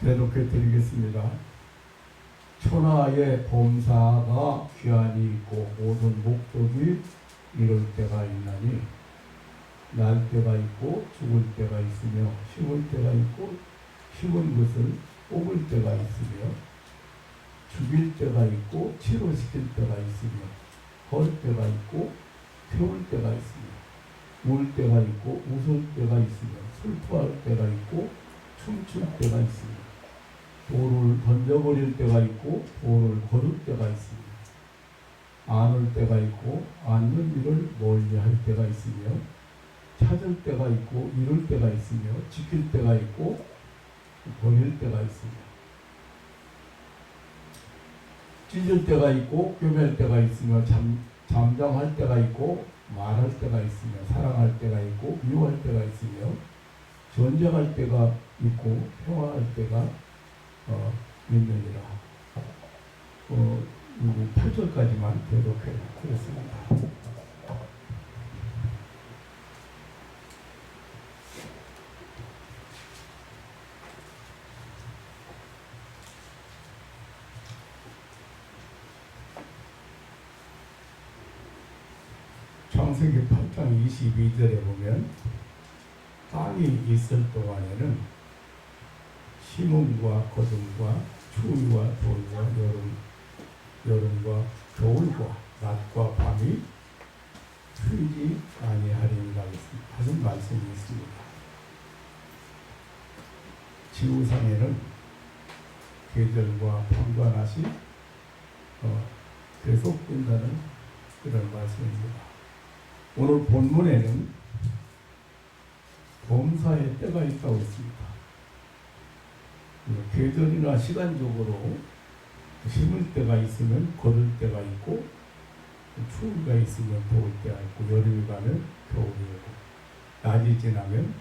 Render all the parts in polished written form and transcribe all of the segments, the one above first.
대독해 드리겠습니다. 천하의 범사가 귀환이 있고 모든 목적이 이룰 때가 있나니 날 때가 있고 죽을 때가 있으며 심을 때가 있고 심은 것을 뽑을 때가 있으며 죽일 때가 있고 치료시킬 때가 있으며 걸 때가 있고 태울 때가 있으며 울 때가 있고 웃을 때가 있으며 슬퍼할 때가 있고 춤출 때가 있으며 돌을 던져버릴 때가 있고 돌을 거둘 때가 있으며 안을 때가 있고 안는 일을 멀리할 때가 있으며 찾을 때가 있고 잃을 때가 있으며 지킬 때가 있고 버릴 때가 있으며 찢을 때가 있고 꿰맬 때가 있으며 잠잠할 때가 있고 말할 때가 있으며 사랑할 때가 있고 미워할 때가 있으며 전쟁할 때가 있고 평화할 때가 있느니라. 8절까지만 대독해 드렸습니다. 창세기 8장 22절에 보면 땅이 있을 동안에는 심음과 거둠과 추위와 더위와 여름과 겨울과 낮과 밤이 쉬지 아니하리니라 하는 말씀이 있습니다. 지구상에는 계절과 밤과 낮이 계속된다는 그런 말씀입니다. 오늘 본문에는 범사의 때가 있다고 했습니다. 계절이나 시간적으로 심을 때가 있으면 거둘 때가 있고 추위가 있으면 더울 때가 있고 여름이 가면 겨울이 오고 낮이 지나면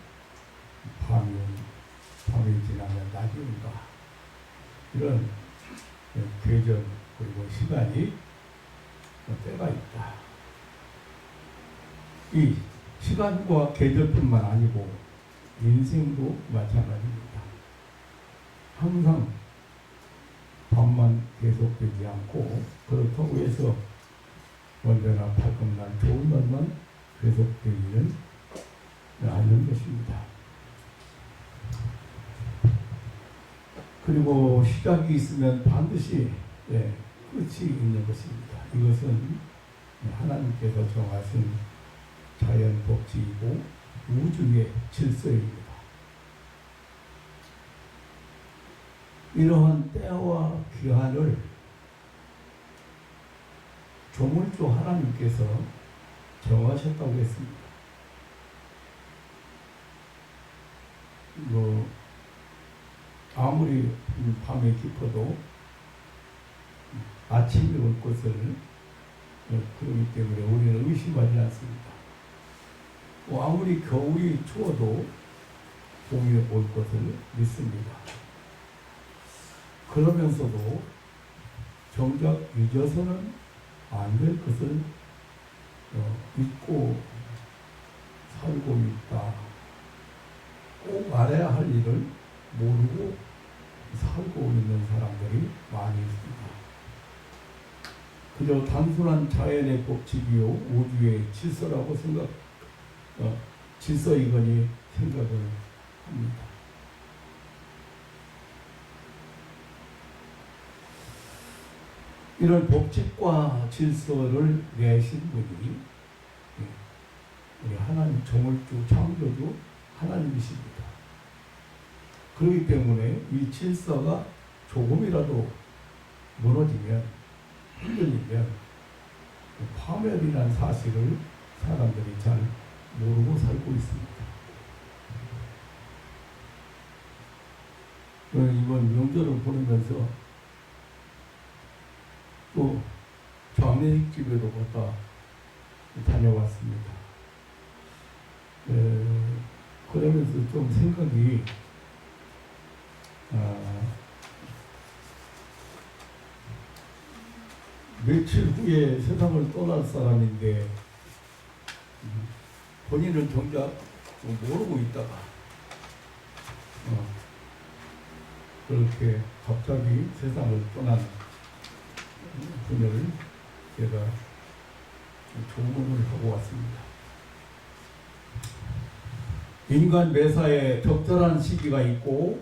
밤이 지나면 낮이 온다. 이런 계절 그리고 시간이 때가 있다. 이 시간과 계절뿐만 아니고 인생도 마찬가지입니다. 항상 밤만 계속되지 않고 그렇다고 해서 언제나 밝은 날 좋은 날만 계속되지는 않는 것입니다. 그리고 시작이 있으면 반드시 끝이 있는 것입니다. 이것은 하나님께서 정하신 자연 법칙이고 우주의 질서입니다. 이러한 때와 기한을 조물주 하나님께서 정하셨다고 했습니다. 아무리 밤이 깊어도 아침이 올 것을 그러기 때문에 우리는 의심하지 않습니다. 아무리 겨울이 추워도 봄이 올 것을 믿습니다. 그러면서도 정작 잊어서는 안 될 것을 잊고 살고 있다. 꼭 알아야 할 일을 모르고 살고 있는 사람들이 많이 있습니다. 그저 단순한 자연의 법칙이요 우주의 질서라고 질서이거니 생각을 합니다. 이런 법칙과 질서를 내신 분이 우리 하나님 정월주 창조주 하나님이십니다. 그렇기 때문에 이 질서가 조금이라도 무너지면 흔들리면 파멸이라는 사실을 사람들이 잘 모르고 살고 있습니다. 이번 명절을 보내면서 또 장례식 집에도 갔다 다녀왔습니다. 그러면서 좀 생각이 며칠 후에 세상을 떠날 사람인데 본인은 정작 모르고 있다가 그렇게 갑자기 세상을 떠난 분을 제가 조문을 하고 왔습니다. 인간 매사에 적절한 시기가 있고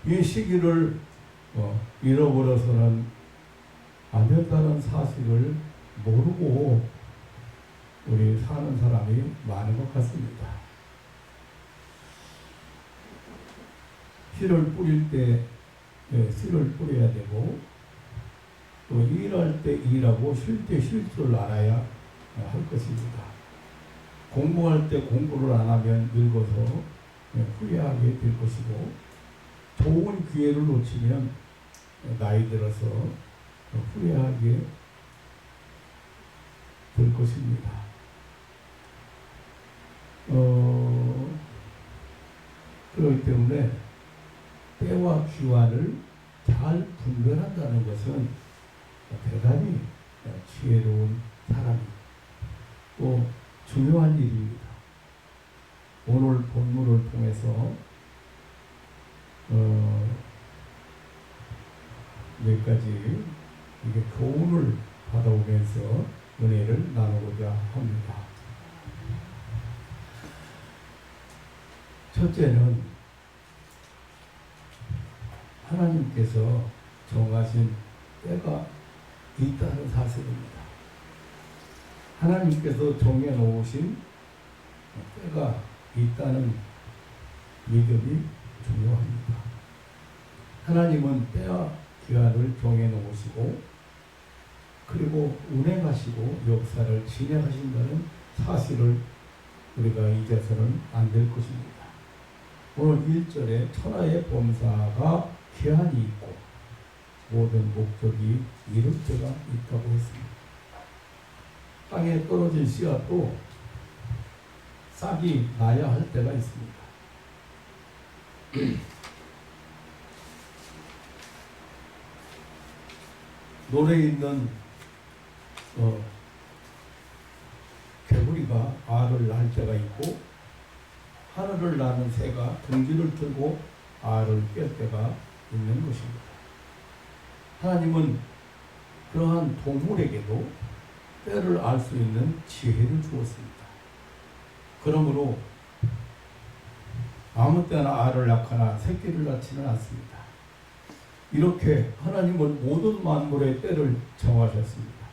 이 시기를 잃어버려서는 안 된다는 사실을 모르고 우리 사는 사람이 많은 것 같습니다. 씨를 뿌릴 때 씨를 뿌려야 되고 또 일할 때 일하고 쉴 때 쉴 줄 알아야 할 것입니다. 공부할 때 공부를 안 하면 늙어서 후회하게 될 것이고 좋은 기회를 놓치면 나이 들어서 후회하게 될 것입니다. 그렇기 때문에 때와 기한을 잘 분별한다는 것은 대단히 지혜로운 사람이고 중요한 일입니다. 오늘 본문을 통해서 몇 가지 이게 교훈을 받아오면서 은혜를 나누고자 합니다. 첫째는 하나님께서 정하신 때가 있다는 사실입니다. 하나님께서 정해놓으신 때가 있다는 믿음이 중요합니다. 하나님은 때와 기한을 정해놓으시고 그리고 운행하시고 역사를 진행하신다는 사실을 우리가 잊어서는 안 될 것입니다. 오늘 1절에 천하의 범사가 기한이 있고 모든 목적이 이룰 때가 있다고 했습니다. 땅에 떨어진 씨앗도 싹이 나야 할 때가 있습니다. 논에 있는 개구리가 알을 낳을 때가 있고 하늘을 나는 새가 둥지를 틀고 알을 깰 때가 있는 것입니다. 하나님은 그러한 동물에게도 때를 알 수 있는 지혜를 주었습니다. 그러므로 아무 때나 알을 낳거나 새끼를 낳지는 않습니다. 이렇게 하나님은 모든 만물의 때를 정하셨습니다.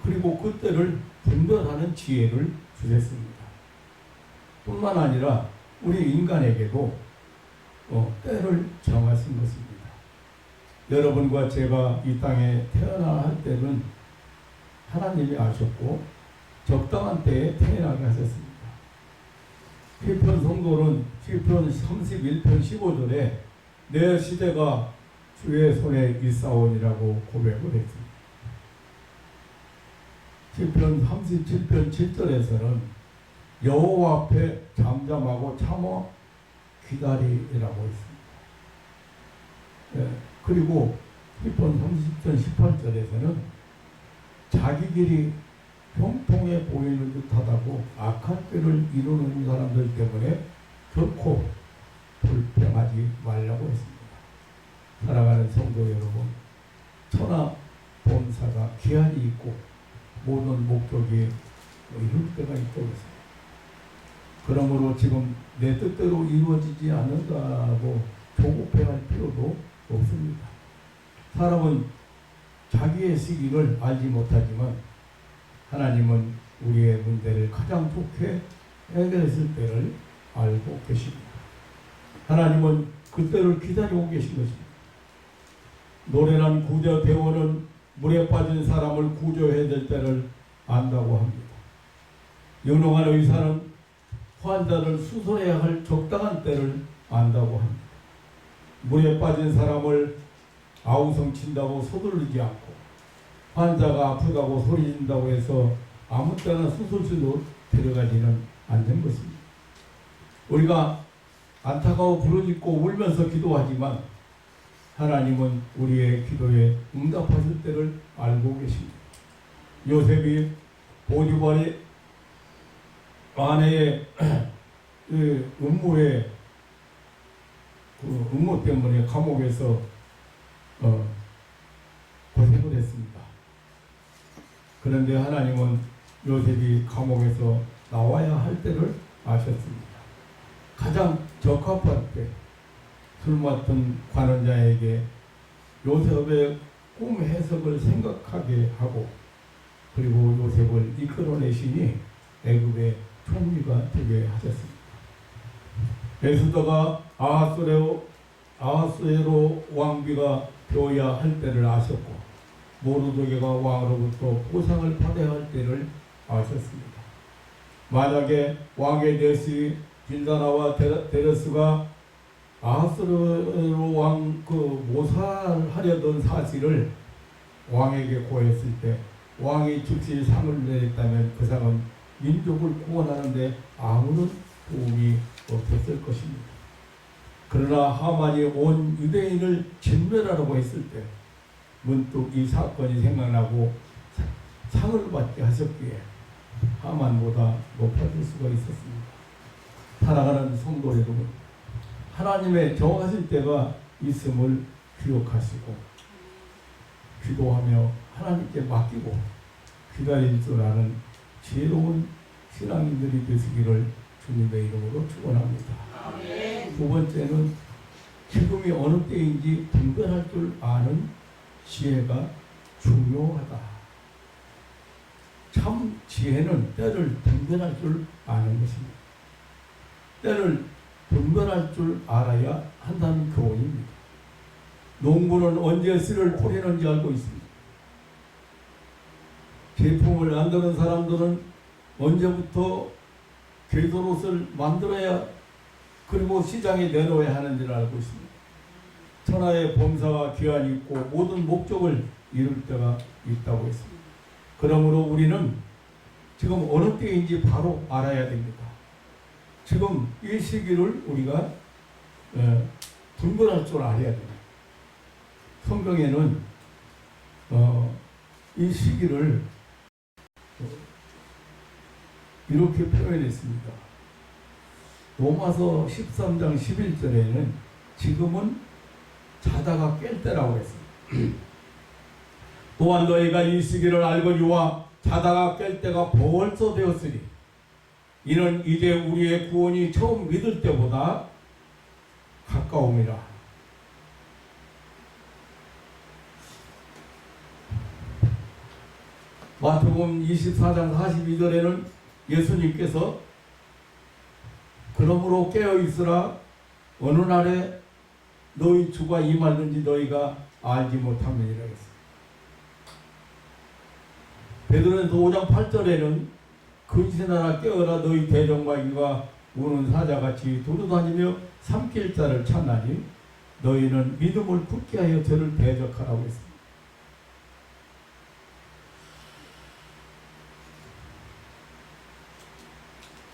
그리고 그 때를 분별하는 지혜를 주셨습니다. 뿐만 아니라 우리 인간에게도 때를 정하신 것입니다. 여러분과 제가 이 땅에 태어나야 할 때는 하나님이 아셨고 적당한 때에 태어나게 하셨습니다. 시편 성도는 시편 31편 15절에 내 시대가 주의 손에 있사오니라고 고백을 했습니다. 시편 37편 7절에서는 여호와 앞에 잠잠하고 참아 기다리라고 했습니다. 그리고 시편 30편 18절에서는 자기 길이 형통해 보이는 듯하다고 악한 꾀를 이루는 사람들 때문에 결코 불평하지 말라고 했습니다. 사랑하는 성도 여러분, 천하 범사가 기한이 있고 모든 목적이 이룰 때가 있다고 했습니다. 그러므로 지금 내 뜻대로 이루어지지 않는다고 조급해할 필요도 없습니다. 사람은 자기의 시기를 알지 못하지만 하나님은 우리의 문제를 가장 좋게 해결했을 때를 알고 계십니다. 하나님은 그때를 기다리고 계신 것입니다. 노련한 구조 대원은 물에 빠진 사람을 구조해야 될 때를 안다고 합니다. 유능한 의사는 환자를 수술해야 할 적당한 때를 안다고 합니다. 물에 빠진 사람을 아우성친다고 서두르지 않고 환자가 아프다고 소리진다고 해서 아무 때나 수술실로 데려가지는 않는 것입니다. 우리가 안타까워 부르짖고 울면서 기도하지만 하나님은 우리의 기도에 응답하실 때를 알고 계십니다. 요셉이 보디발의 아내의 음모에 그 음모 때문에 감옥에서 고생을 했습니다. 그런데 하나님은 요셉이 감옥에서 나와야 할 때를 아셨습니다. 가장 적합할 때 술 맡은 관원자에게 요셉의 꿈 해석을 생각하게 하고 그리고 요셉을 이끌어내시니 애굽의 총리가 되게 하셨습니다. 에스더가 아하수에로 왕비가 되어야 할 때를 아셨고 모르드게가 왕으로부터 보상을 받아야 할 때를 아셨습니다. 만약에 왕의 내시 빌다나와 데레스가 아하수에로 왕 모살하려던 사실을 왕에게 고했을 때 왕이 즉시 상을 내렸다면 그 상은 민족을 구원하는데 아무런 도움이 없었을 것입니다. 그러나 하만이 온 유대인을 진멸하라고 했을 때 문득 이 사건이 생각나고 상을 받게 하셨기에 하만보다 높아질 수가 있었습니다. 살아가는 성도 여러분, 하나님의 정하실 때가 있음을 기억하시고 기도하며 하나님께 맡기고 기다릴 줄 아는 지혜로운 신앙인들이 되시기를 주님의 이름으로 축원합니다. 두 번째는 지금이 어느 때인지 분별할 줄 아는 지혜가 중요하다. 참 지혜는 때를 분별할 줄 아는 것입니다. 때를 분별할 줄 알아야 한다는 교훈입니다. 농부는 언제 씨를 뿌리는지 알고 있습니다. 제품을 만드는 사람들은 언제부터 궤도롯을 만들어야 그리고 시장에 내놓아야 하는지를 알고 있습니다. 천하의 범사가 기한이 있고 모든 목적을 이룰 때가 있다고 했습니다. 그러므로 우리는 지금 어느 때인지 바로 알아야 됩니다. 지금 이 시기를 우리가 분별할 줄 알아야 됩니다. 성경에는 이 시기를 이렇게 표현했습니다. 로마서 13장 11절에는 지금은 자다가 깰 때라고 했습니다. 또한 너희가 이 시기를 알거니와 자다가 깰 때가 벌써 되었으니 이는 이제 우리의 구원이 처음 믿을 때보다 가까움이라. 마태복음 24장 42절에는 예수님께서 그러므로 깨어있으라 어느 날에 너희 주가 임하는지 너희가 알지 못함이니라 했습니다. 베드로전서 5장 8절에는 근신하라 깨어라 너희 대적마귀가 우는 사자같이 두루다니며 삼킬 자를 찾나니 너희는 믿음을 굳게 하여 저를 대적하라고 했습니다.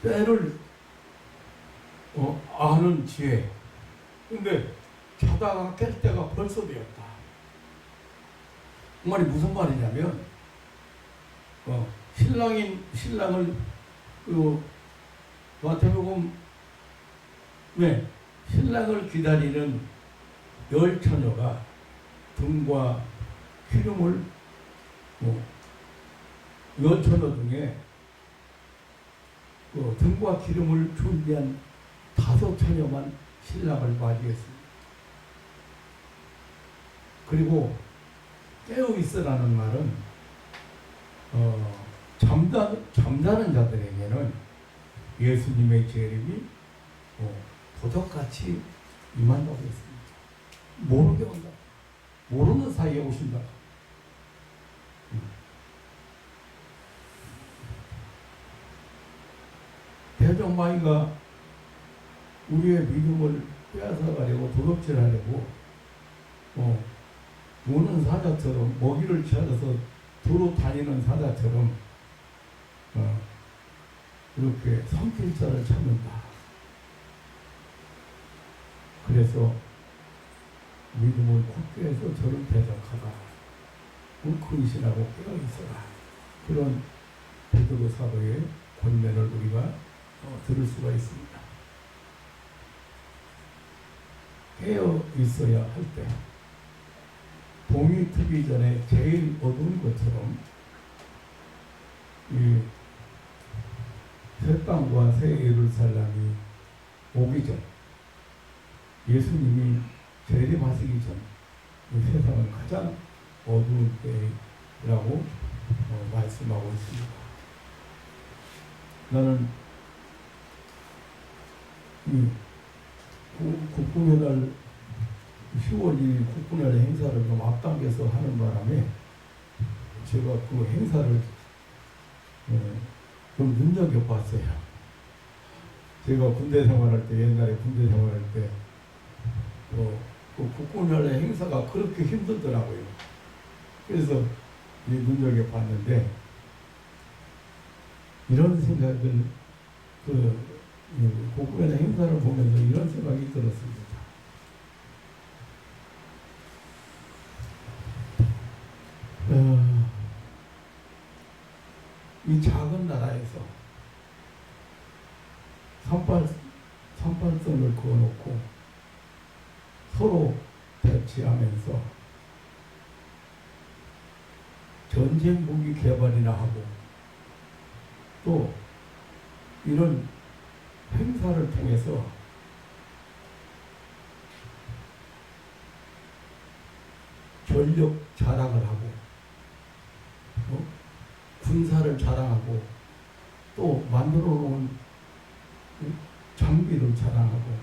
때를 아는 지혜. 근데 자다가 깰 때가 벌써 되었다. 그 말이 무슨 말이냐면 신랑을 마태복음 신랑을 기다리는 열 처녀가 등과 기름을 열 처녀 중에 등과 기름을 준비한 5 처녀만 신랑을 맞이했습니다. 그리고 깨어있으라는 말은 잠자는 자들에게는 예수님의 재림이 도적같이 임한다고 했습니다. 모르게 온다. 모르는 사이에 오신다. 대적마귀가 우리의 믿음을 빼앗아가려고 도둑질하려고 우는 사자처럼 먹이를 찾아서 두루 다니는 사자처럼 이렇게 삼킬자를 찾는다. 그래서 믿음을 굳게 해서 저를 대적하다. 근신하고 깨어있어라. 그런 베드로 사도의 권면을 우리가 들을 수가 있습니다. 깨어 있어야 할 때, 봄이 트기 전에 제일 어두운 것처럼 이 새 땅과 새 예루살렘이 오기 전, 예수님이 재림하시기 전, 이 세상은 가장 어두운 때라고 말씀하고 있습니다. 나는 이 국군의 날 10월 2일 국군의 날 행사를 좀 앞당겨서 하는 바람에 제가 그 행사를 좀 눈여겨봤어요. 제가 군대 생활할 때, 옛날에 군대 생활할 때, 그 국군의 행사가 그렇게 힘들더라고요. 그래서 눈여겨봤는데, 이런 생각을, 국군의 행사를 보면서 이런 생각이 들었습니다. 이 작은 나라에서 삼팔선을 그어놓고 서로 대치하면서 전쟁 무기 개발이나 하고 또 이런 행사를 통해서 전력 자랑을 하고 군사를 자랑하고 또 만들어 놓은 장비를 자랑하고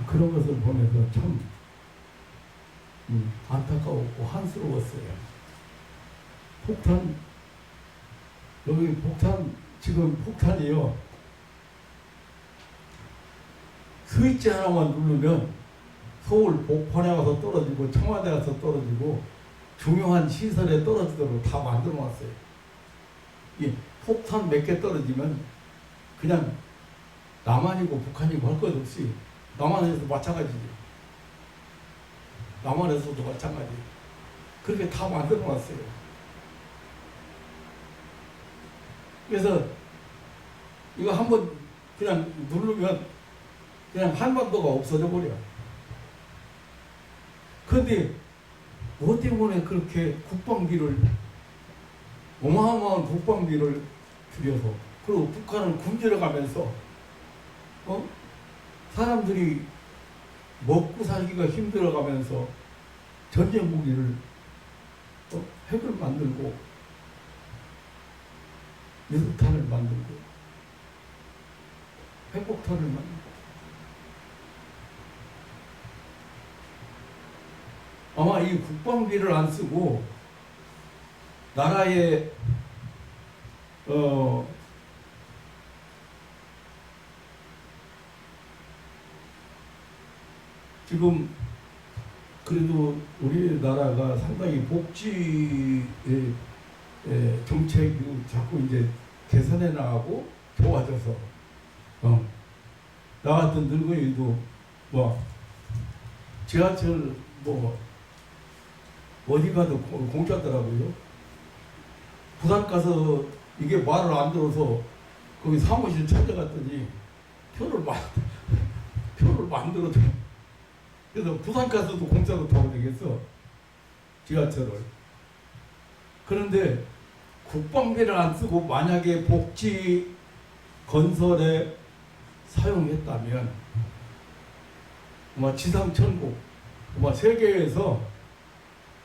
그런 것을 보면서 참 안타까웠고 한스러웠어요. 폭탄, 여기 지금 폭탄이요, 스위치 하나만 누르면 서울 복판에 가서 떨어지고 청와대 가서 떨어지고 중요한 시설에 떨어지도록 다 만들어 놨어요. 이 폭탄 몇 개 떨어지면 그냥 남한이고 북한이고 할 것 없이 남한에서도 마찬가지죠. 남한에서도 마찬가지. 그렇게 다 만들어 놨어요. 그래서 이거 한번 그냥 누르면 그냥 한반도가 없어져 버려. 그런데 뭐 때문에 그렇게 국방비를, 어마어마한 국방비를 들여서, 그리고 북한을 굶주려 가면서 사람들이 먹고 살기가 힘들어 가면서 전쟁 무기를 핵을 만들고 미사탄을 만들고 핵폭탄을 만들고, 아마 이 국방비를 안 쓰고 나라의 지금 그래도 우리나라가 상당히 복지 정책이 자꾸 이제 개선해 나가고 좋아져서 나 같은 늙은이도 뭐 지하철 뭐 어디 가도 공짜더라고요. 부산 가서 이게 말을 안 들어서 거기 사무실 찾아갔더니 표를 만들어줘. 그래서 부산 가서도 공짜로 타고 되겠어, 지하철을. 그런데 국방비를 안 쓰고 만약에 복지 건설에 사용했다면 아마 지상천국, 아마 세계에서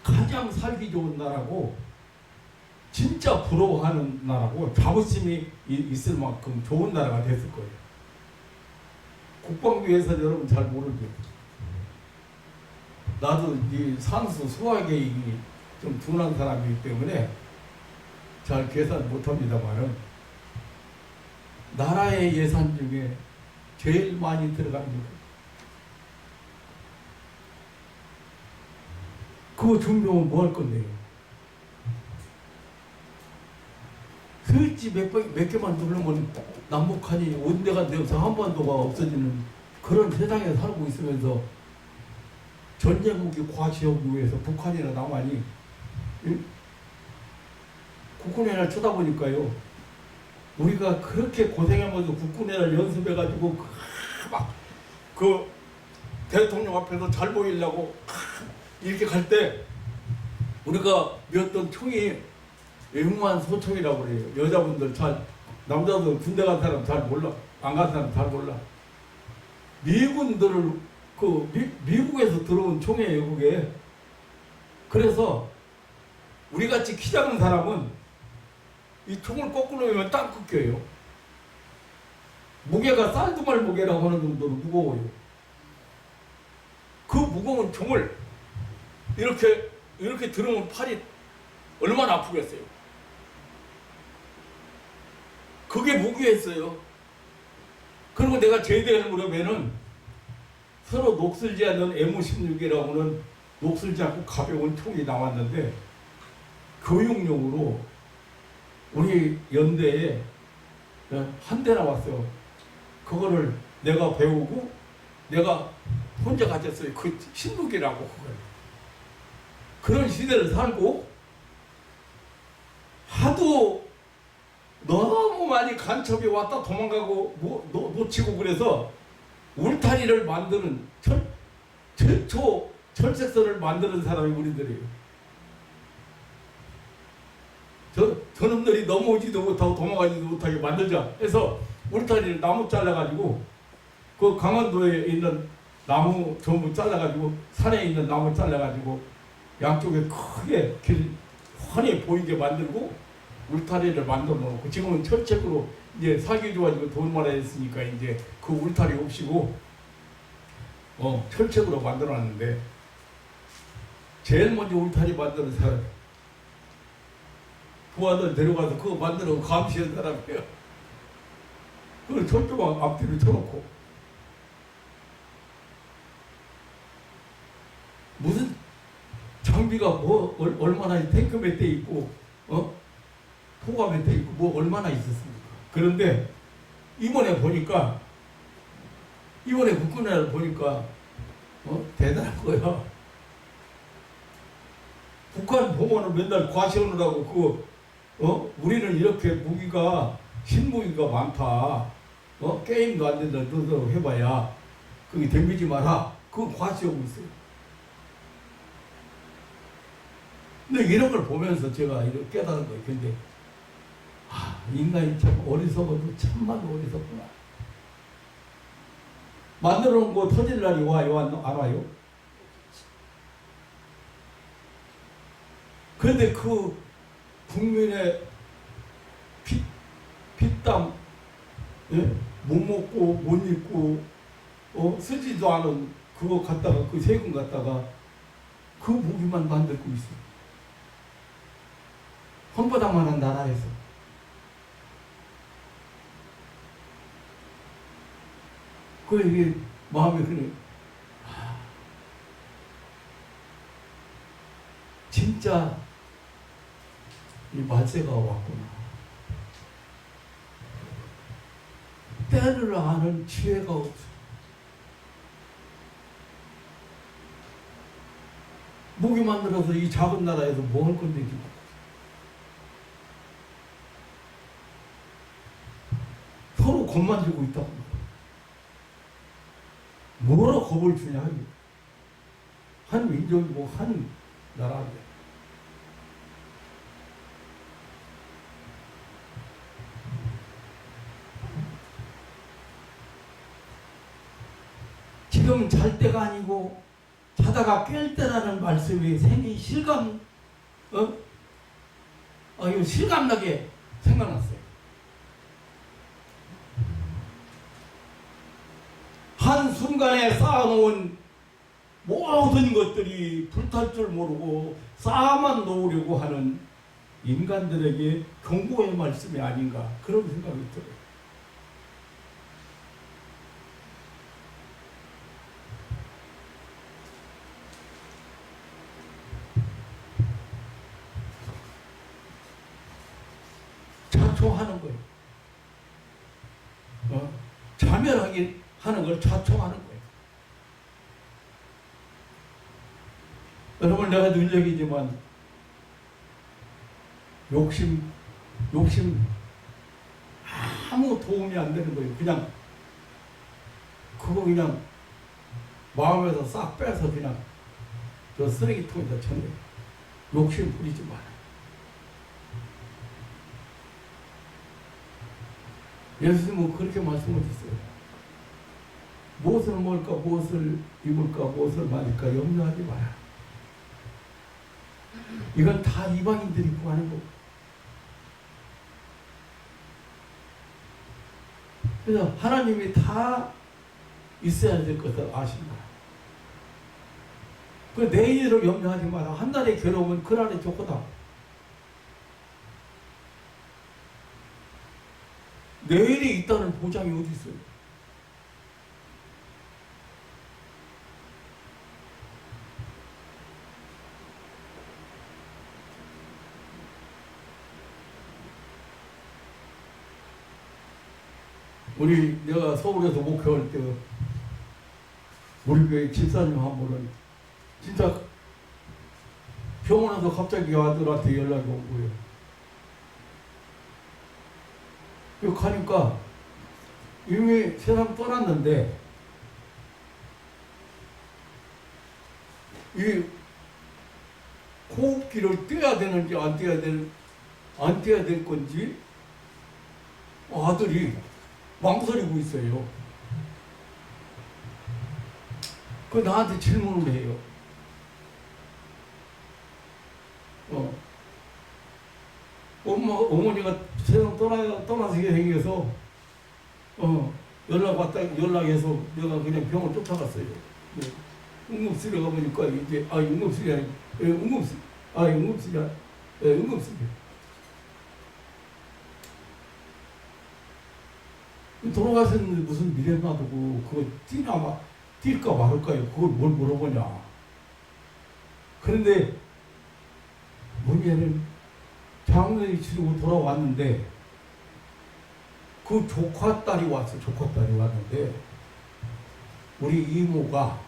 가장 살기 좋은 나라고, 진짜 부러워하는 나라고, 자부심이 있을 만큼 좋은 나라가 됐을 거예요. 국방비에서 여러분 잘 모르죠. 나도 이 산수 수학계획이 좀 둔한 사람이기 때문에 잘 계산 못합니다만은 나라의 예산 중에 제일 많이 들어갑니다. 그거 준비하면 뭐 할 건데요? 스위치 몇 개만 누르면 남북한이 온데가 되어서 한반도가 없어지는 그런 세상에 살고 있으면서 전쟁무기 과시하기 위해서 북한이나 남한이 국군의 날 쳐다보니까요, 우리가 그렇게 고생하면서 국군의 날 연습해가지고 막 그 대통령 앞에서 잘 보이려고 이렇게 갈 때 우리가 메었던 총이 영무한 소총이라고 그래요. 여자분들 잘, 남자들 군대 간 사람 잘 몰라. 안 간 사람 잘 몰라. 미군들을 미국에서 들어온 총이에요, 그게. 그래서 우리같이 키 작은 사람은 이 총을 거꾸로 하면 딱 끊겨요. 무게가 쌀두말 무게라고 하는 정도로 무거워요. 그 무거운 총을 이렇게 들으면 팔이 얼마나 아프겠어요. 그게 무기였어요. 그리고 내가 제대할 무렵에는 서로 녹슬지 않는 M16이라고 하는 녹슬지 않고 가벼운 총이 나왔는데 교육용으로 우리 연대에 한 대 나왔어요. 그거를 내가 배우고 내가 혼자 가졌어요. 그 신무기라고 그걸. 그런 시대를 살고 하도 너무 많이 간첩이 왔다 도망가고 놓치고 그래서 울타리를 만드는 최초 철책선을 만드는 사람이 우리들이에요. 저놈들이 넘어오지도 못하고 도망가지도 못하게 만들자 해서 울타리를 나무 잘라가지고 그 강원도에 있는 나무 전부 잘라가지고 산에 있는 나무 잘라가지고 양쪽에 크게 길 훤히 보이게 만들고 울타리를 만들어 놓고 지금은 철책으로 이제 사기 좋아지고 돈 많아 했으니까 이제 그 울타리 없이고 철책으로 만들어 놨는데 제일 먼저 울타리 만드는 사람 부하들 데려가서 그거 만들어 감시한 사람이에요. 그걸 철조망 앞뒤로 쳐놓고 무슨 장비가 뭐 얼마나 탱크 몇 대 있고 포가 몇 대 있고 뭐 얼마나 있었습니까? 그런데 이번에 국군을 보니까 대단한 거야. 북한 보면은 맨날 과시하느라고 우리는 이렇게 무기가 신무기가 많다. 게임도 안 된다. 너도 해봐야 그게 덤비지 마라. 그거 과시하고 있어요. 근데 이런 걸 보면서 제가 이렇게 깨달은 거예요. 근데 인간이 참 어리석어도 참만 어리석구나. 만들어 놓은 거 터질 날이 와요? 안 와요? 그런데 그 국민의 피땀, 못 먹고 못 입고 쓰지도 않은 그거 갖다가 그 세금 갖다가 그 무기만 만들고 있어. 헌바닥만한 나라에서. 그 이게 마음이 그래. 진짜 이 말세가 왔구나. 때를 아는 지혜가 없어. 무기 만들어서 이 작은 나라에서 뭐 할 건데 지금. 서로 겁만 주고 있다고. 뭐라 겁을 주냐. 한 민족이고 한 나라인데. 지금 잘 때가 아니고 자다가 깰 때라는 말씀이 생긴 실감, 이거 실감나게 생각났어요. 한순간에 쌓아놓은 모든 것들이 불탈 줄 모르고 쌓아만 놓으려고 하는 인간들에게 경고의 말씀이 아닌가 그런 생각이 들어요. 자초하는 거예요. 자멸하게 하는 걸 자초하는 거예요. 여러분, 내가 늘 얘기지만 욕심 아무 도움이 안 되는 거예요. 그냥 마음에서 싹 빼서 그냥 저 쓰레기통에다 쳐내. 욕심 부리지 마라. 예수님은 그렇게 말씀하셨어요. 무엇을 먹을까, 무엇을 입을까, 무엇을 마실까 염려하지 마라. 이건 다 이방인들이 구하는 거고. 그래서 하나님이 다 있어야 될 것을 아신다. 그 내일을 염려하지 마라. 한 달의 괴로움은 그날의 좋거다. 내일이 있다는 보장이 어디 있어요? 내가 서울에서 목회할 때 우리 교회 집사님 한 분은 진짜 병원에서 갑자기 아들한테 연락이 온 거예요. 여기 가니까 이미 세상 떠났는데 이 호흡기를 떼야 되는지 안 떼야 될 건지 아들이 망설이고 있어요. 그 나한테 질문을 해요. 어머니가 세상 떠나서 생겨서 연락해서 내가 그냥 병원 쫓아갔어요. 응급실에 가보니까 이제 응급실이 아니고 응급실. 돌아가셨는데 무슨 미래 놔두고 그거 뛸까 말을까요? 그걸 뭘 물어보냐. 그런데 문제는 장례를 치르고 돌아왔는데 그 조카딸이 왔는데 우리 이모가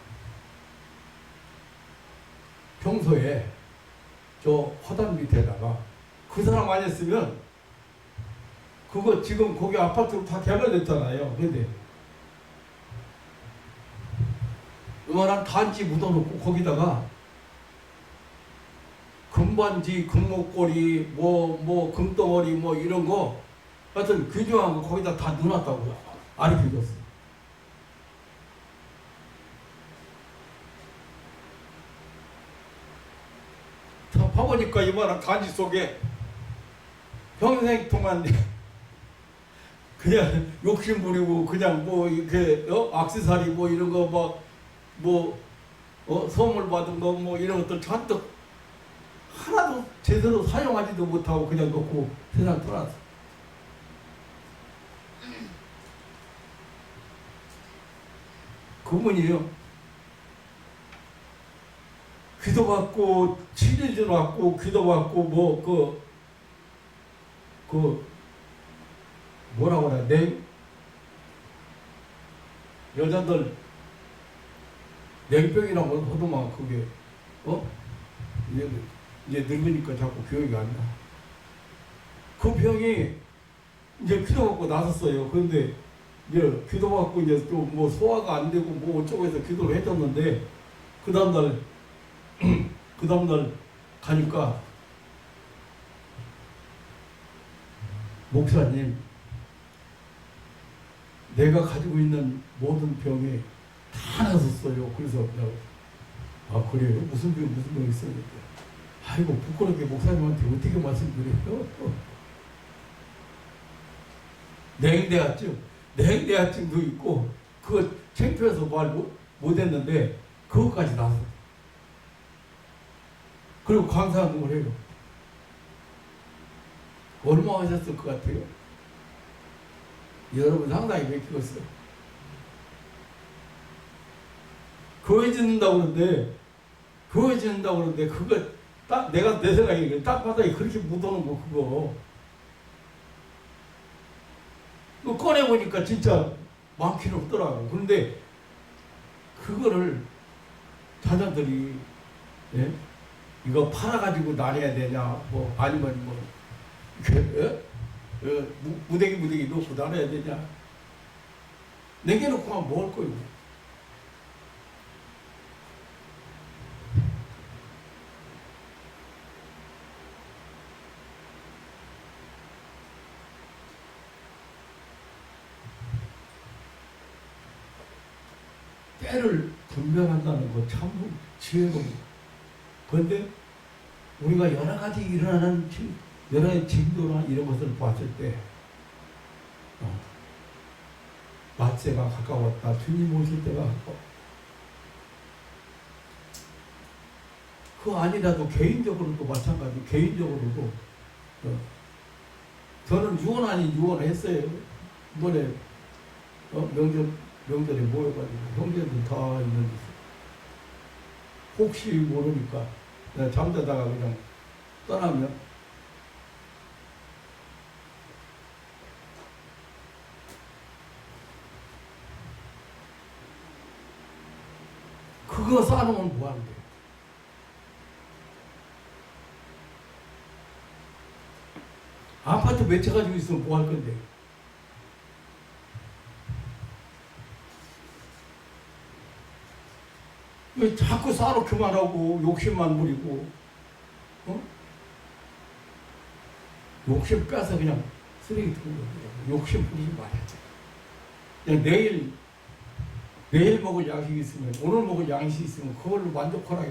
평소에 저 화단 밑에다가 그 사람 아니었으면 그거 지금 거기 아파트로 다 개발됐잖아요. 근데 이만한 단지 묻어놓고 거기다가 금반지, 금목걸이, 금덩어리 이런 거 하여튼 귀중한 거 거기다 다 넣어놨다고 알려줬어요. 봐보니까 이만한 단지 속에 평생 동안 그냥 욕심 부리고 그냥 이렇게 액세서리 이런 거 선물 받은 거 이런 것들 잔뜩 하나도 제대로 사용하지도 못하고 그냥 놓고 세상 떠났어. 그분이요. 기도받고 7일 전 왔고 기도받고 뭐라고 그래? 여자들 냉병이라고 하더만 그게 이제 늙으니까 자꾸 기억이 안 나. 그 병이 이제 기도받고 나섰어요. 그런데 이제 기도받고 이제 또 소화가 안 되고 어쩌고 해서 기도를 해줬는데 그 다음날 가니까 목사님, 내가 가지고 있는 모든 병이 다 나섰어요. 그래서 내가 그래요? 무슨 병 있어요? 아이고 부끄럽게 목사님한테 어떻게 말씀드려요? 냉대하증도 있고 그거 창피해서 말 못했는데 그것까지 나서 그리고 강사운동을 해요. 얼마 하셨을 것 같아요? 여러분 상당히 맥히겠어요. 교회 짓는다고 그러는데 그거 딱 내가 내 생각에 땅바닥에 그렇게 묻어놓은 거 그거 꺼내보니까 진짜 많기는 없더라고. 그런데 그거를 자녀들이 이거 팔아가지고 나눠야 되냐 아니면 무대기 놓고 나눠야 되냐. 내게놓고만 뭐 할 거예요. 때를 분별한다는 거 참 지혜로운. 그런데 우리가 여러 가지 일어나는 여러 가지 징조나 이런 것을 봤을 때 맞세가 가까웠다. 주님 오실 때가 가까웠다. 그거 아니라도 개인적으로도 마찬가지. 개인적으로도 저는 유언 아닌 유언을 했어요. 이번에 명절에 모여가지고 형제들 다 있는데 혹시 모르니까 내가 잠자다가 그냥 떠나면 그거 쌓아놓으면 뭐하는데. 아파트 몇 채 가지고 있으면 뭐 할 건데. 왜 자꾸 쌓아놓기만 하고 욕심만 부리고 욕심 빼서 그냥 쓰레기 두는 거예요. 욕심 부리지 말아야지. 그냥 내일 먹을 양식이 있으면 오늘 먹을 양식이 있으면 그걸로 만족하라.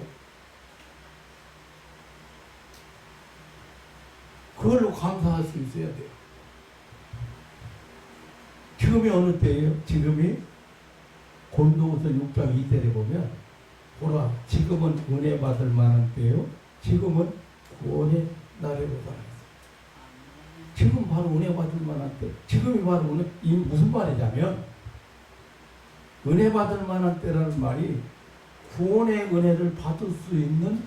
그걸로 감사할 수 있어야 돼요. 지금이 어느 때예요? 지금이 고린도후서 6장 2절에 보면 보라 지금은 은혜 받을 만한 때요. 지금은 구원의 날이로다. 지금 바로 은혜 받을 만한 때. 지금이 바로 이 무슨 말이냐면 은혜 받을 만한 때라는 말이 구원의 은혜를 받을 수 있는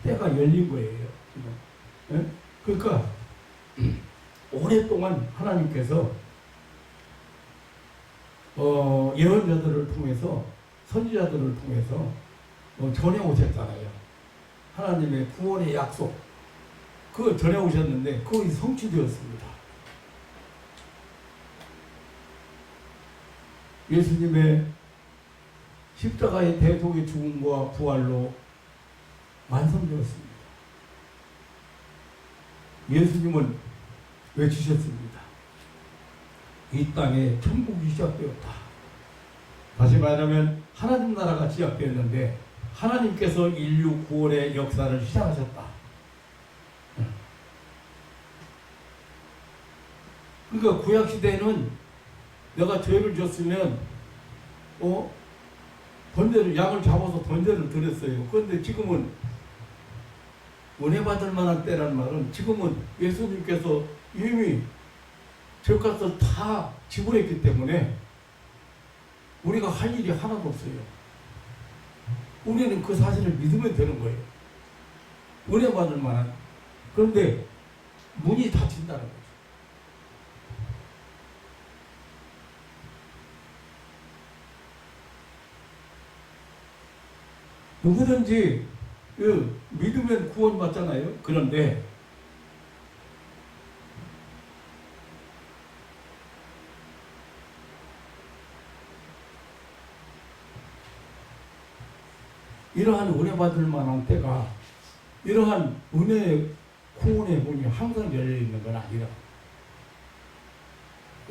때가 열린 거예요. 지금. 네? 그러니까 오랫동안 하나님께서 예언자들을 통해서 선지자들을 통해서 전해오셨잖아요. 하나님의 구원의 약속 그거 전해오셨는데 그것이 성취되었습니다. 예수님의 십자가의 대속의 죽음과 부활로 완성되었습니다. 예수님은 외치셨습니다. 이 땅에 천국이 시작되었다. 다시 말하면 하나님 나라가 시작되었는데 하나님께서 인류 구원의 역사를 시작하셨다. 그러니까 구약시대에는 내가 죄를 졌으면 양을 잡아서 번제를 드렸어요. 그런데 지금은 은혜 받을 만한 때라는 말은 지금은 예수님께서 이미 죄값을 다 지불했기 때문에 우리가 할 일이 하나도 없어요. 우리는 그 사실을 믿으면 되는 거예요. 은혜 받을 만한. 그런데 문이 닫힌다는 거죠. 누구든지 믿으면 구원받잖아요. 그런데 이러한 은혜 받을 만한 때가 이러한 은혜 구원의 문이 항상 열려 있는 건 아니라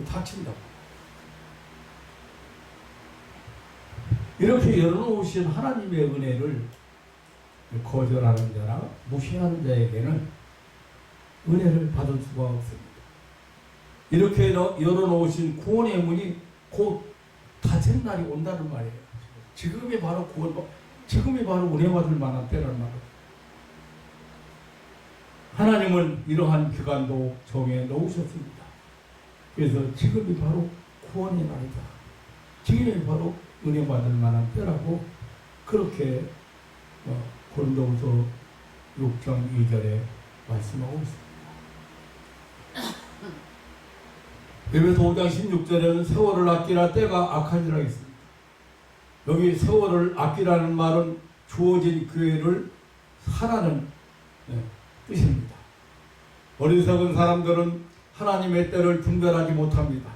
닫힌다고. 이렇게 열어놓으신 하나님의 은혜를 거절하는 자나 무시하는 자에게는 은혜를 받을 수가 없습니다. 이렇게 열어놓으신 구원의 문이 곧 닫힌 날이 온다는 말이에요. 지금이 바로 지금이 바로 은혜 받을 만한 때라는 말이에요. 하나님은 이러한 기간도 정해 놓으셨습니다. 그래서 지금이 바로 구원의 날이다. 지금이 바로 은혜 받을 만한 때라고 그렇게 고린도후서 6장 2절에 말씀하고 있습니다. 에베소 5장 16절에는 세월을 아끼라 때가 악하니라 했습니다. 여기 세월을 아끼라는 말은 주어진 기회를 하라는 뜻입니다. 어리석은 사람들은 하나님의 때를 분별하지 못합니다.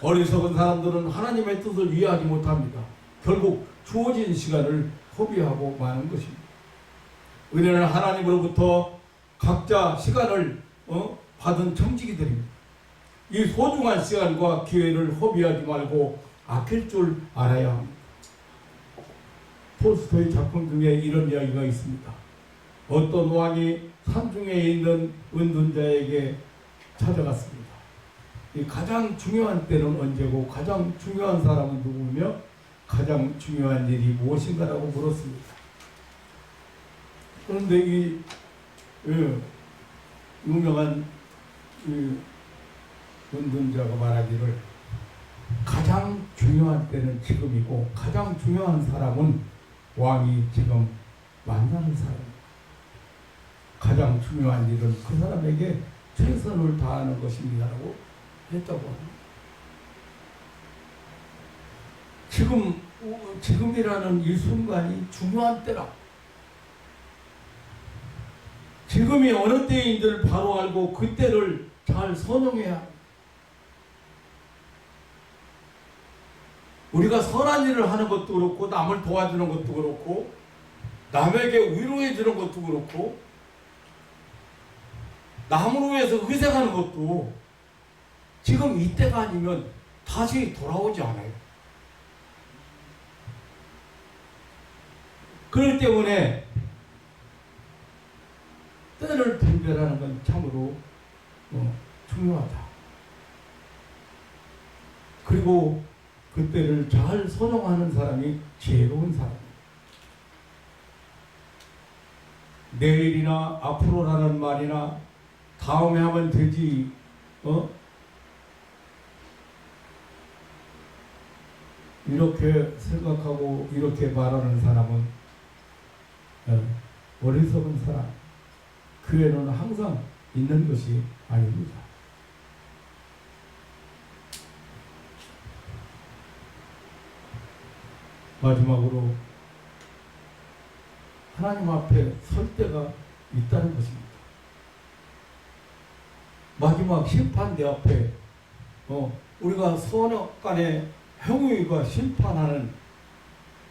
어리석은 사람들은 하나님의 뜻을 이해하지 못합니다. 결국 주어진 시간을 허비하고 마는 것입니다. 은혜는 하나님으로부터 각자 시간을 받은 청지기들입니다. 이 소중한 시간과 기회를 허비하지 말고 아낄 줄 알아야 합니다. 톨스토이 작품 중에 이런 이야기가 있습니다. 어떤 왕이 산중에 있는 은둔자에게 찾아갔습니다. 이 가장 중요한 때는 언제고 가장 중요한 사람은 누구며 가장 중요한 일이 무엇인가라고 물었습니다. 그런데 이 유명한 은둔자가 말하기를 가장 중요한 때는 지금이고 가장 중요한 사람은 왕이 지금 만나는 사람입니다. 가장 중요한 일은 그 사람에게 최선을 다하는 것입니다라고 했다고 합니다. 지금이라는 이 순간이 중요한 때라. 지금이 어느 때인지를 바로 알고 그 때를 잘 선용해야 합니다. 우리가 선한 일을 하는 것도 그렇고 남을 도와주는 것도 그렇고 남에게 위로해 주는 것도 그렇고 남을 위해서 희생하는 것도 지금 이때가 아니면 다시 돌아오지 않아요. 그렇기 때문에 때를 분별하는 건 참으로 중요하다. 그리고 그 때를 잘 선용하는 사람이 지혜로운 사람입니다. 내일이나 앞으로라는 말이나 다음에 하면 되지 이렇게 생각하고 이렇게 말하는 사람은 어리석은 사람, 그 애는 항상 있는 것이 아닙니다. 마지막으로 하나님 앞에 설 때가 있다는 것입니다. 마지막 심판대 앞에 우리가 선악간의 행위가 심판하는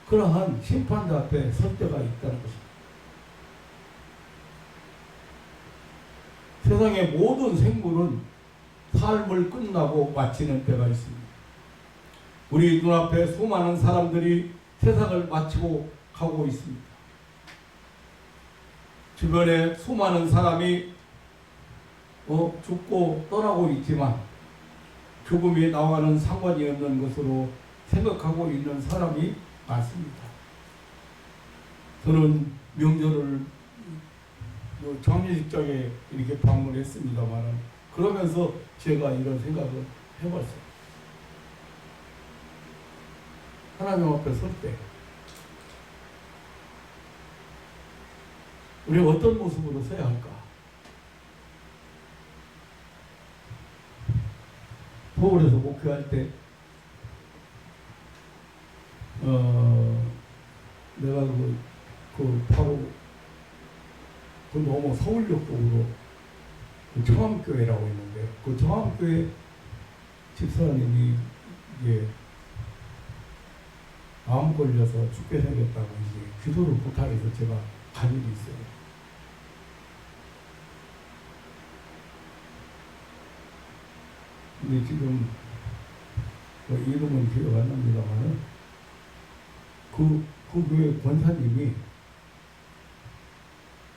그러한 심판대 앞에 설 때가 있다는 것입니다. 세상의 모든 생물은 삶을 끝나고 마치는 때가 있습니다. 우리 눈앞에 수많은 사람들이 세상을 마치고 가고 있습니다. 주변에 수많은 사람이 죽고 떠나고 있지만 죽음이 나와는 상관이 없는 것으로 생각하고 있는 사람이 많습니다. 저는 명절을 장례식장에 이렇게 방문했습니다만 그러면서 제가 이런 생각을 해봤어요. 하나님 앞에 설 때 우리가 어떤 모습으로 서야 할까? 서울에서 목회할 때 내가 바로 그 너무 서울역 쪽으로 청암교회라고 있는데 그 청암교회 집사님이 이제 암 걸려서 죽게 생겼다고 이제 기도를 부탁해서 제가 간 일이 있어요. 근데 지금 이름은 기억 안 납니다만은 그 교회 권사님이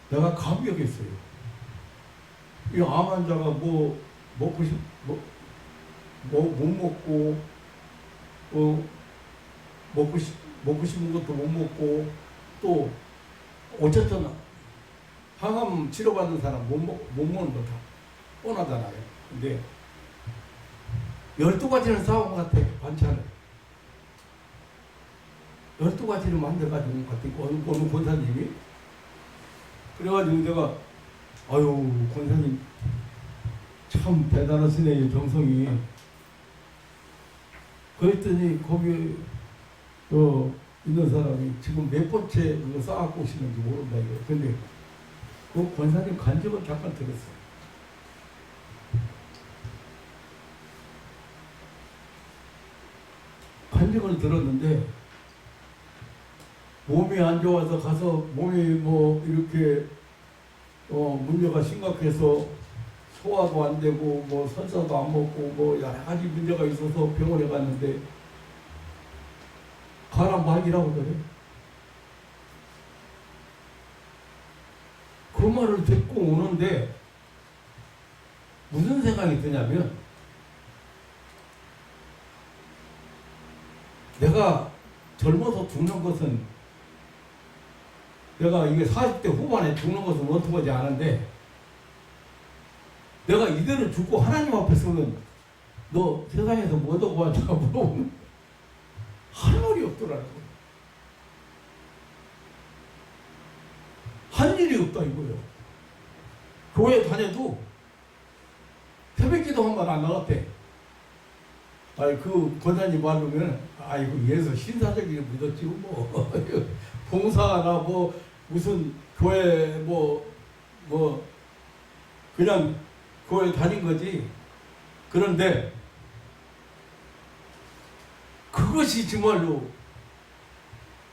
내가 감격했어요. 이 암 환자가 못 먹고 먹고 싶은 것도 못 먹고 또 어쨌든 항암 치료받는 사람 못 먹는 거 다 뻔하잖아요. 근데 12가지는 싸운 것 같아. 반찬을 12가지를 만들어가지고 온 것 같아. 어느 권사님이. 그래가지고 내가 아유 권사님 참 대단하시네요. 정성이. 그랬더니 거기 있는 사람이 지금 몇 번째 그거 쌓아갖고 오시는지 모른다 이거. 근데 그 권사님 간증을 잠깐 들었어요. 간증을 들었는데 몸이 안 좋아서 가서 몸이 이렇게 문제가 심각해서 소화도 안 되고 설사도 안 먹고 여러 가지 문제가 있어서 병원에 갔는데 가란 말이라고 그래. 그 말을 듣고 오는데 무슨 생각이 드냐면, 내가 젊어서 죽는 것은, 내가 이게 40대 후반에 죽는 것은 원통하지 않은데, 내가 이대로 죽고 하나님 앞에서는 너 세상에서 뭐 얻어 왔냐고 물어보면 할 말이 없더라고요. 할 일이 없다 이거예요. 교회 다녀도 새벽기도 한 번 안 나갔대. 아이 그 권사님 말로는 아이고 예수 신사적이게 믿었지 뭐 봉사나 뭐 무슨 교회 뭐 그냥 교회 다닌 거지. 그런데 그것이 정말로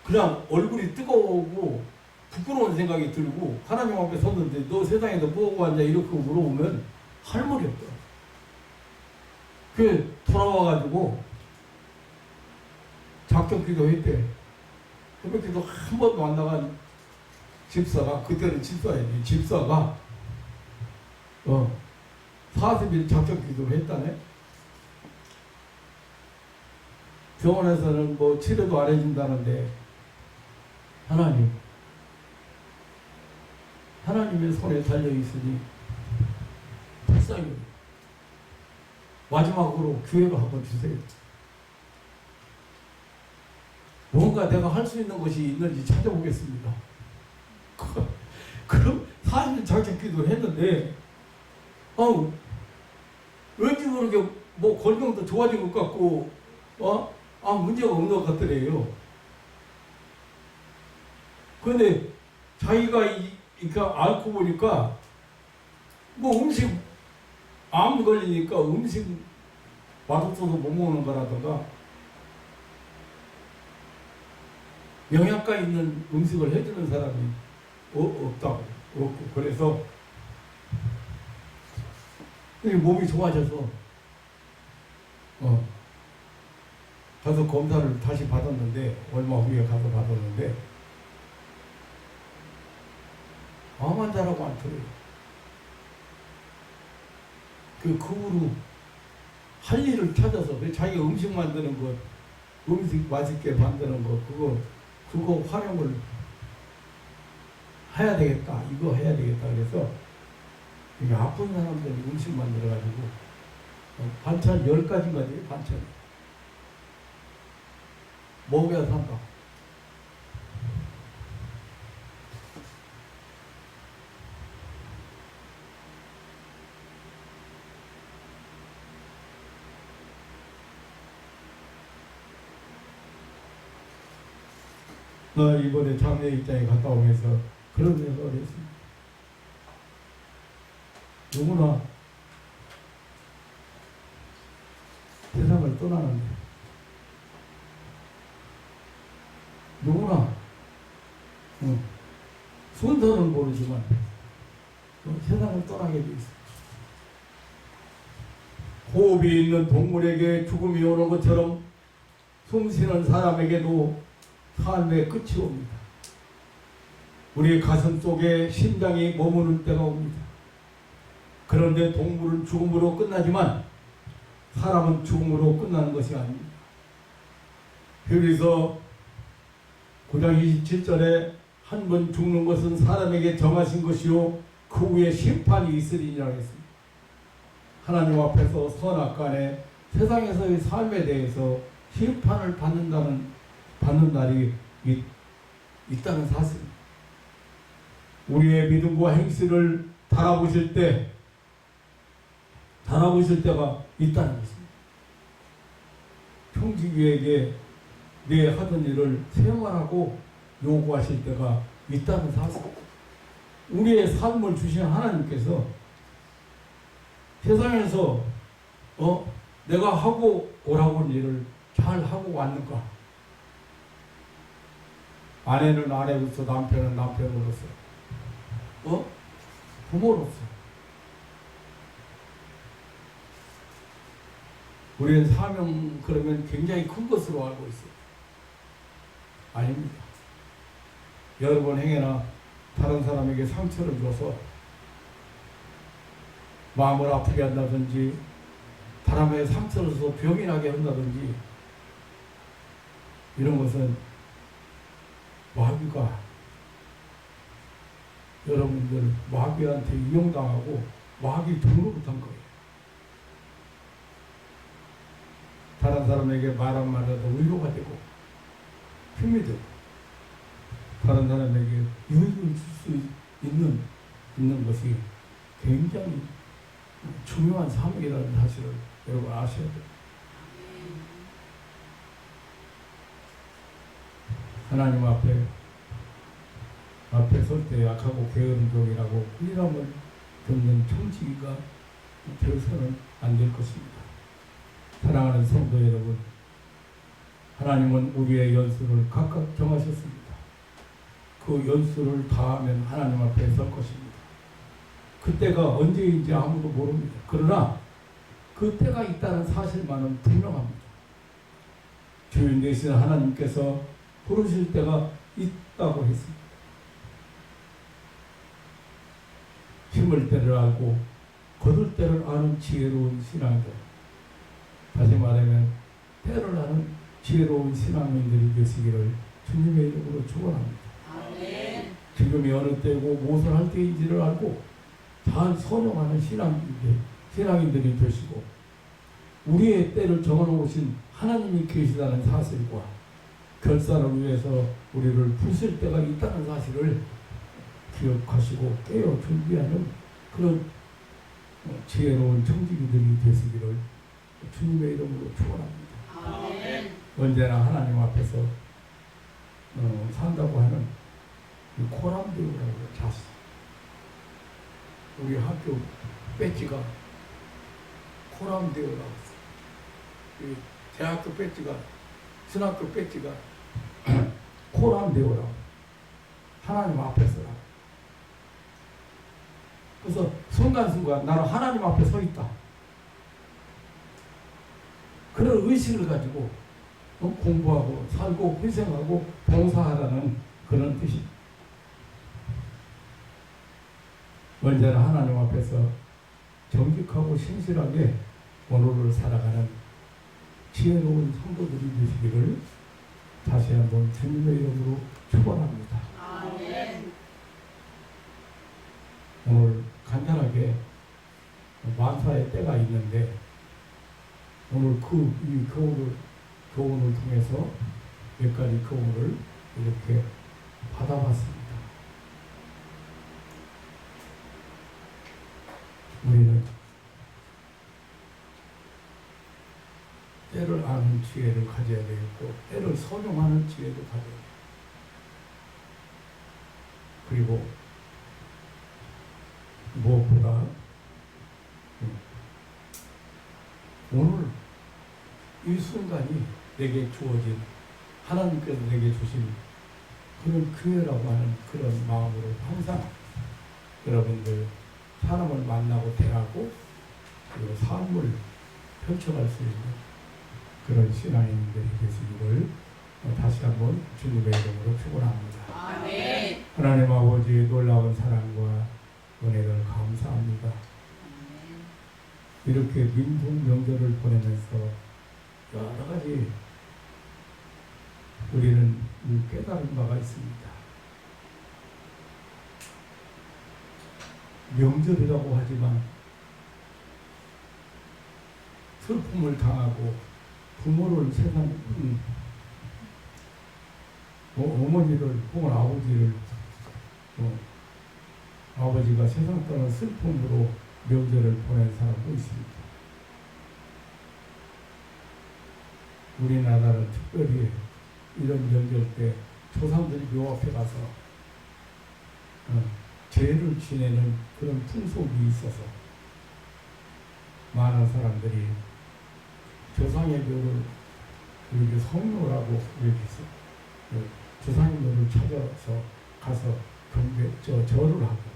그냥 얼굴이 뜨거우고 부끄러운 생각이 들고, 하나님 앞에 섰는데 너 세상에서 뭐하고 왔냐 이렇게 물어보면 할 말이 없더라. 그 돌아와가지고 작정기도 했대. 새벽기도 한 번도 안 나간 집사가, 그때는 집사였지, 집사가 40일 작정기도를 했다네. 병원에서는 뭐 치료도 안 해준다는데 하나님의 손에 달려있으니 불쌍히 마지막으로 기회를 한번 주세요. 뭔가 내가 할 수 있는 것이 있는지 찾아보겠습니다. 그럼 40일 작정기도를 했는데 왠지 모르게 뭐 건강도 좋아진 것 같고 문제가 없는 것 같더래요. 그런데 자기가 앓고 보니까 뭐 음식 암 걸리니까 음식 맛없어서 못 먹는 거라든가 영양가 있는 음식을 해주는 사람이 없고 그래서 몸이 좋아져서 가서 검사를 다시 받았는데, 얼마 후에 가서 받았는데 암 환자라고 않더래요. 그 후로 할 일을 찾아서 자기가 음식 만드는 것, 음식 맛있게 만드는 것, 그거 활용을 해야 되겠다, 이거 해야 되겠다. 그래서 이게 아픈 사람들이 음식 만들어가지고 반찬 10가지인가 돼요. 반찬 먹어야 산다. 이번에 장례 입장에 갔다 오면서 그런 생각을 했습니다. 누구나 세상을 떠나는데, 누구나 순서는 모르지만 세상을 떠나게 돼 있습니다. 호흡이 있는 동물에게 죽음이 오는 것처럼 숨쉬는 사람에게도 삶의 끝이 옵니다. 우리 가슴 속에 심장이 머무는 때가 옵니다. 그런데 동물은 죽음으로 끝나지만 사람은 죽음으로 끝나는 것이 아닙니다. 히브리서 9장 27절에 한 번 죽는 것은 사람에게 정하신 것이요 그 후에 심판이 있으리니라 했습니다. 하나님 앞에서 선악간에 세상에서의 삶에 대해서 심판을 받는 날이 있다는 사실입니다. 우리의 믿음과 행실을 달아보실 때가 있다는 것입니다. 평지기에게 내 하던 일을 수행하라고 요구하실 때가 있다는 사실. 우리의 삶을 주신 하나님께서 세상에서 내가 하고 오라고 한 일을 잘 하고 왔는가? 아내는 아내로서, 남편은 남편으로서, 부모로서 우리의 사명, 그러면 굉장히 큰 것으로 알고 있어요. 아닙니다. 여러 번 행여나 다른 사람에게 상처를 줘서 마음을 아프게 한다든지 사람의 상처를 줘서 병이 나게 한다든지 이런 것은 마귀가 여러분들 마귀한테 이용당하고 마귀 등으로부터 한 거예요. 다른 사람에게 말 한마디라도 위로가 되고 힘이 되고 다른 사람에게 유익을 줄 수 있는 것이 굉장히 중요한 삶이라는 사실을 여러분 아셔야 돼요. 하나님 앞에 설 때 약하고 게으른 종이라고 이름을 듣는 청지기가 되어서는 안 될 것입니다. 사랑하는 성도 여러분, 하나님은 우리의 연수를 각각 정하셨습니다. 그 연수를 다하면 하나님 앞에 설 것입니다. 그때가 언제인지 아무도 모릅니다. 그러나 그 때가 있다는 사실만은 분명합니다. 주인 되신 하나님께서 부르실 때가 있다고 했습니다. 심을 때를 알고 거둘 때를 아는 지혜로운 신앙들, 다시 말하면 때를 아는 지혜로운 신앙인들이 되시기를 주님의 이름으로 축원합니다. 아멘. 지금이 어느 때고 무엇을 할 때인지를 알고 잘 선용하는 신앙인들이 되시고 우리의 때를 정해놓으신 하나님이 계시다는 사실과 결사를 위해서 우리를 부실 때가 있다는 사실을 기억하시고 깨어 준비하는 그런 지혜로운 청지기들이 되시기를 주님의 이름으로 축원합니다. 아멘. 언제나 하나님 앞에서 산다고 하는 코람데오라고 자식. 우리 학교 배지가 코람데오라고 했어요. 대학교 배지가, 신학교 배지가 코람데오라고. 하나님 앞에서라고. 그래서 순간순간 나는 하나님 앞에 서 있다. 그런 의식을 가지고 공부하고 살고 희생하고 봉사하라는 그런 뜻이. 언제나 하나님 앞에서 정직하고 신실하게 오늘을 살아가는 지혜로운 성도들이 되시기를 다시 한번 주님의 이름으로 축원합니다. 아멘. 오늘 간단하게 만사의 때가 있는데 오늘 이 교훈을 통해서 몇 가지 교훈을 이렇게 받아봤습니다. 우리는 때를 아는 지혜를 가져야 되겠고 때를 선용하는 지혜도 가져야 돼요. 그리고 무엇보다 오늘 이 순간이 내게 주어진 하나님께서 내게 주신 그런 기회라고 하는 그런 마음으로 항상 여러분들 사람을 만나고 대하고 그리고 삶을 펼쳐갈 수 있는 그런 신앙인들이 되시기를 다시 한번 주님의 이름으로 축원합니다. 아멘. 하나님 아버지의 놀라운 사랑과 은혜를 감사합니다. 아멘. 이렇게 민속 명절을 보내면서 여러 가지 우리는 깨달은 바가 있습니다. 명절이라고 하지만 슬픔을 당하고 부모를 어머니를 혹은 아버지를 아버지가 세상 떠난 슬픔으로 명절을 보낸 사람도 있습니다. 우리나라는 특별히 이런 명절 때 조상들이 묘 앞에 가서 죄를 지내는 그런 풍속이 있어서 많은 사람들이 조상의 묘를 이렇게 성묘라고 이렇게 해서 조상의 묘를 찾아서 가서 절을 하고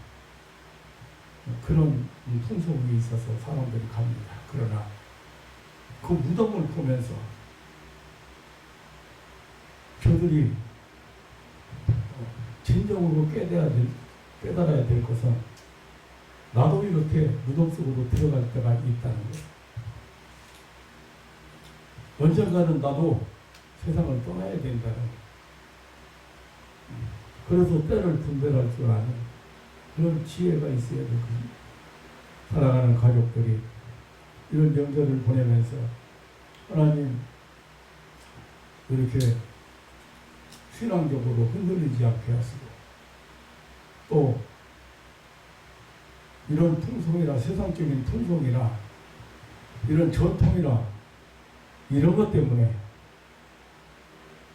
그런 풍속이 있어서 사람들이 갑니다. 그러나 그 무덤을 보면서 저들이 진정으로 깨달아야 깨달아야 될 것은 나도 이렇게 무덤 속으로 들어갈 때가 있다는 거예요. 언젠가는 나도 세상을 떠나야 된다는 거예요. 그래서 때를 분별할 줄 아는 그런 지혜가 있어야 되거든요. 사랑하는 가족들이 이런 명절을 보내면서 하나님 이렇게 신앙적으로 흔들리지 않게 하시고 또 이런 풍속이나 세상적인 풍속이나 이런 전통이나 이런 것 때문에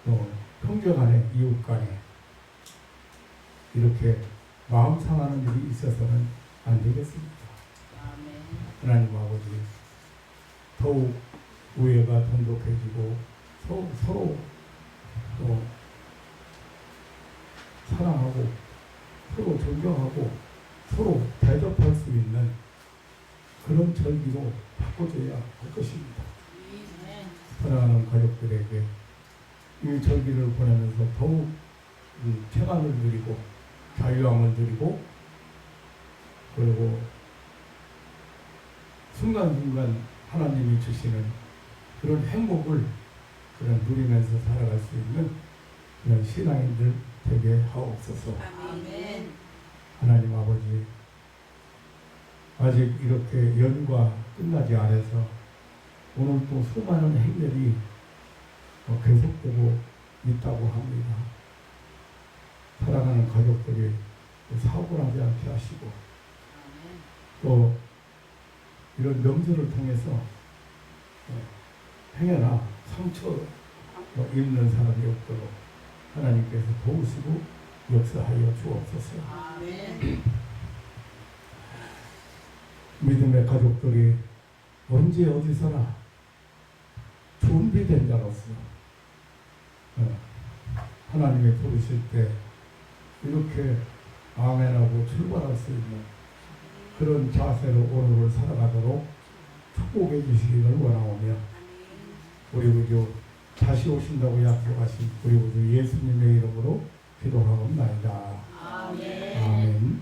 또 형제 간에 이웃 간에 이렇게 마음 상하는 일이 있어서는 안 되겠습니다. 하나님 아버지 더욱 우애가 돈독해지고 서로 또 사랑하고 서로 존경하고 서로 대접할 수 있는 그런 절기로 바꿔줘야 할 것입니다. 사랑하는 가족들에게 이 절기를 보내면서 더욱 평안을 누리고 자유함을 누리고 그리고 순간순간 하나님이 주시는 그런 행복을 그런 누리면서 살아갈 수 있는 그런 신앙인들 되게 하옵소서. 아멘. 하나님 아버지 아직 이렇게 연과 끝나지 않아서 오늘 또 수많은 행렬이 계속되고 있다고 합니다. 사랑하는 가족들이 사고를 하지 않게 하시고 또 이런 명절을 통해서 행여나 상처 입는 사람이 없도록 하나님께서 도우시고 역사하여 주옵소서. 아멘. 믿음의 가족들이 언제 어디서나 준비된 자로서 하나님의 부르실 때 이렇게 아멘하고 출발할 수 있는 그런 자세로 오늘을 살아가도록 축복해 주시기를 원하오며 우리 구주 다시 오신다고 약속하신 우리 구주 예수님의 이름으로 기도하옵나이다. 아멘. 아멘.